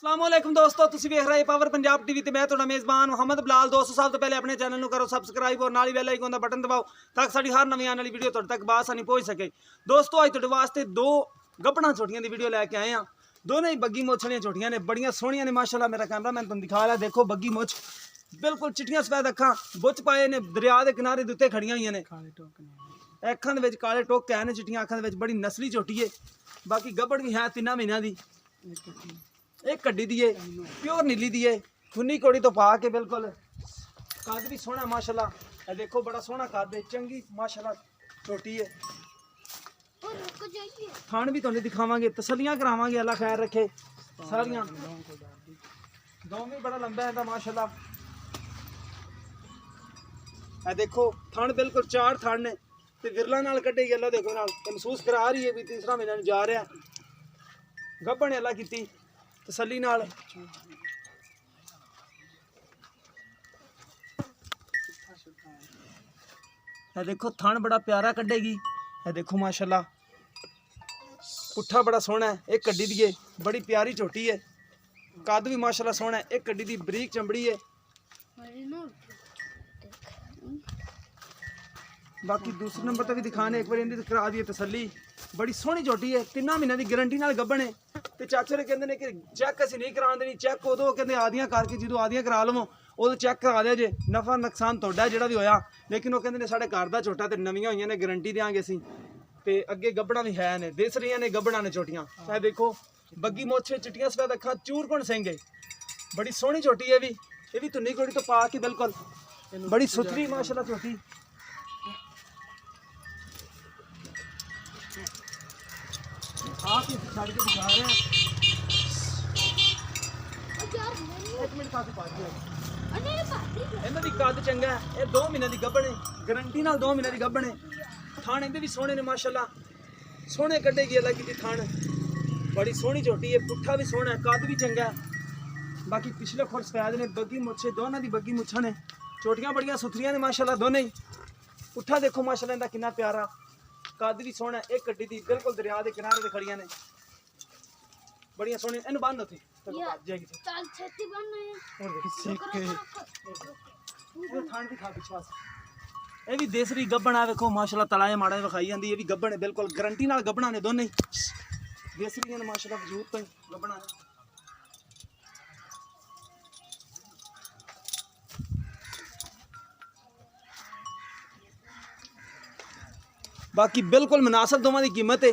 अस्सलामुअलैकुम दोस्तों, तुसीं वेख रहे पावर पंजाब टीवी ते मैं तुहाडा मेज़बान मोहम्मद बिलाल। दोस्तों, सब तो पहले अपने चैनल नूं करो सबसक्राइब और नाल ही बेल आइकन दा बटन दबाओ ताकि साडी हर नवीं आने वाली वीडियो तुहाडे तक बासानी पहुंच सके। दोस्तों, अज तुहाडे वास्ते दो गब्बड़ां छोटियां दी वीडियो लैके आए हैं। दोनों ही बग्गी मुछ वालियां छोटियां ने, बड़ियां सोहणियां ने माशाअल्लाह। मेरा कैमरामैन तुहानूं दिखा रहा, देखो बग्गी मुछ बिल्कुल चिट्टियां सफेद अखां बुच पाए ने, दरिया के किनारे दे उत्ते खड़ियां होईयां ने। अखां दे विच काले टोक है ने, चिट्टियां अखां दे विच, बड़ी नस्ली झोटी है। बाकी गब्बड़ भी है 3 महीनों दी, एक कड्डी दी है, प्योर नीली दी है, खुन्नी कोड़ी तो पा के बिल्कुल। कद भी सोहना माशाल्लाह, देखो बड़ा सोहना कद है, चंगी माशाल्लाह छोटी है। थान भी तुहानूं दिखावांगे, तसल्लियां करावांगे, अल्लाह खैर रखे सारियां। दम भी बड़ा लंबा है माशाल्लाह। देखो थान बिल्कुल 4 थान ने ते विरला नाल कड्डेगी अल्लाह, देखो नाल महसूस करा रही है भी तीसरा महीना जा रहा है। गब्बड़ ने अल्लाह की तसल्ली नाल। देखो थान बड़ा प्यारा कड्डेगी, देखो माशाल्लाह पुट्ठा बड़ा सोहना है, एक कड्डी दी है, बड़ी प्यारी झोटी है। कद भी माशाल्लाह सोहना है, एक कड्डी दी बरीक चमड़ी है। बाकी दूसरे नंबर तक भी दिखाने, एक बार इन्हें करा दी तसल्ली। बड़ी सोहनी झोटी है, 3 महीनों की गारंटी नाल गब्बड़ है। तो चाचे ने कहते हैं कि चैक असीं नहीं करा देनी, चैक उदों कहते आदियां करके जो आदियां करा लवो उदों चैक करा दिया जे, नफा नुकसान तुहाडा जिहड़ा भी होया। लेकिन वो कहते हैं साढ़े घर दा झोटा ते नवीं होईयां ने, गारंटी देंगे असीं। ते अगे गब्बड़ां भी है ने, दिस रही ने गब्बड़ां ने छोटियां। चाहे देखो बग्गी मोछे, चिट्टियां सफेद अखां, चूरकुण सिंह है, बड़ी सोहनी झोटी है। ये भी धुन्नी कोड़ी तो पा के बिल्कुल, बड़ी सुथरी माशाल्लाह झोटी। आप ही छड़ के दिखा रहे हैं। एक मिनट पास पा दिया। इन्हां दी कद चंगा है, ये 2 महीने की गब्बड़ है, गारंटी नाल 2 महीने की गब्बड़ है। थान इहदे भी सोहणे ने माशाल्लाह, सोहणे कड्डेगी अल्लाह की थान। बड़ी सोहनी झोटी है, पुट्ठा भी सोहना है, कद भी चंगा है। बाकी पिछले खुर सफेद ने, बग्गी मुच्छे दोनों दी बग्गी मुच्छां ने, छोटियां बड़ियां सुथरियां ने माशाल्लाह दोनों ही। पुट्ठा देखो माशाल्लाह इहदा कितना प्यारा, कद भी सोहना है, एक कड्डी दी बिल्कुल दरिया के किनारे ते खड़ियां ने, बड़ियां सोहनी। इन्हूं बंद होती जाएगी चल छेती बनना है। और देख के थान दिखा विश्वास, ये भी देसरी गब्बड़ है। देखो माशाल्लाह तलाए माड़ा विखाई जाती, ये भी गब्बड़ है, बिल्कुल गारंटी नाल गब्बड़ां ने दोनों ही देसरी ने माशाल्लाह, वजूद तो ही गब्बड़ां ने। बाकी बिल्कुल मुनासिब दोवां दी कीमत है।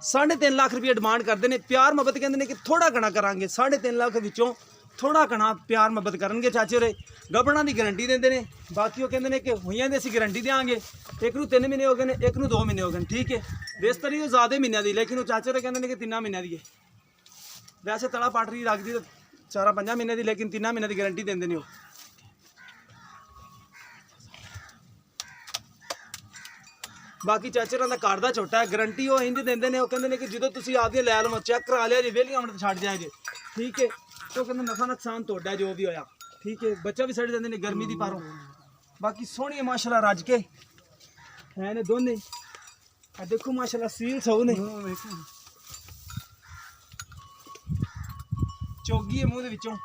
3.5 लाख रुपये डिमांड करते हैं, प्यार मुहब्बत कहते हैं कि थोड़ा घना करांगे। 3.5 लाख विचों थोड़ा घना प्यार मुहब्बत करेंगे चाचे होरे। गब्बड़ां की गारंटी देंगे ने, बाकी वो कहते हैं कि हुईयां दी असीं गारंटी देंगे। एक नूं 3 महीने हो गए, एक नूं 2 महीने हो गए, ठीक है। बेस्तरी वो ज़्यादा महीनों की, लेकिन वो चाचे होरे कहते हैं कि 3 महीनों की है। वैसे तड़ा पाटरी रखती तो 4-5 महीने की, लेकिन 3 महीनों की गारंटी देंगे ने। बाकी चाचे का घर का छोटा है, गारंटी वो इंज देंगे ने। वो कहते हैं कि जो तुम आपदियां लै लवो, चैक करा लिया जी, वेलियां मिनट छड़ जाए जी, ठीक है। तो कहते नफा नुकसान तोड़ा जो भी होया, ठीक है। बच्चा भी सड़ जाते हैं गर्मी की पारों। बाकी सोहनी माशाल्लाह रज के है ने दोने। देखो माशाल्लाह सील सौ ने, चोगी है मूँह दे विचों।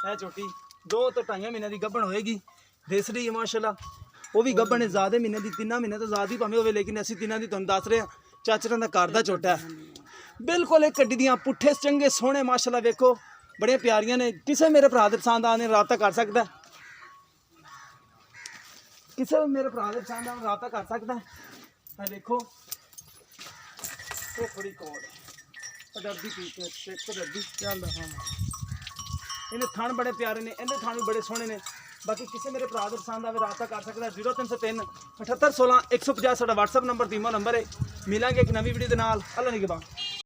है छोटी 2 तो 2.5 महीने की गब्बड़ होएगी, देसरी है माशाल्लाह। वो भी गब्बड़ ने ज़्यादा महीने की, 3 महीने तो ज़्यादा ही भावें होवे, लेकिन असीं 3 की तुहानूं दस रहे हैं। चाचरा का घर का छोटा है, बिल्कुल एक कड्डी दियां, पुट्ठे चंगे सोहने माशाल्लाह। देखो बड़ियां प्यारियां ने। किसी मेरे भरा दे पसंद आने रब्ता कर सकता है, किसी मेरे भरा दे पसंद आने रब्ता कर सकता है। देखो वो बड़ी कोड डरदी पीछे डरदी चल रहा। इन्हें थान बड़े प्यारे ने, इन्हें थान भी बड़े सोहने ने। बाकी किसी मेरे भरा दे पसंद आवे रब्ता कर सकता है। 0303 78 16 150 साडा व्हाट्सएप नंबर, तीमो नंबर है। मिलांगे एक नवी वीडियो के नाल। अल्लाह निगहबान।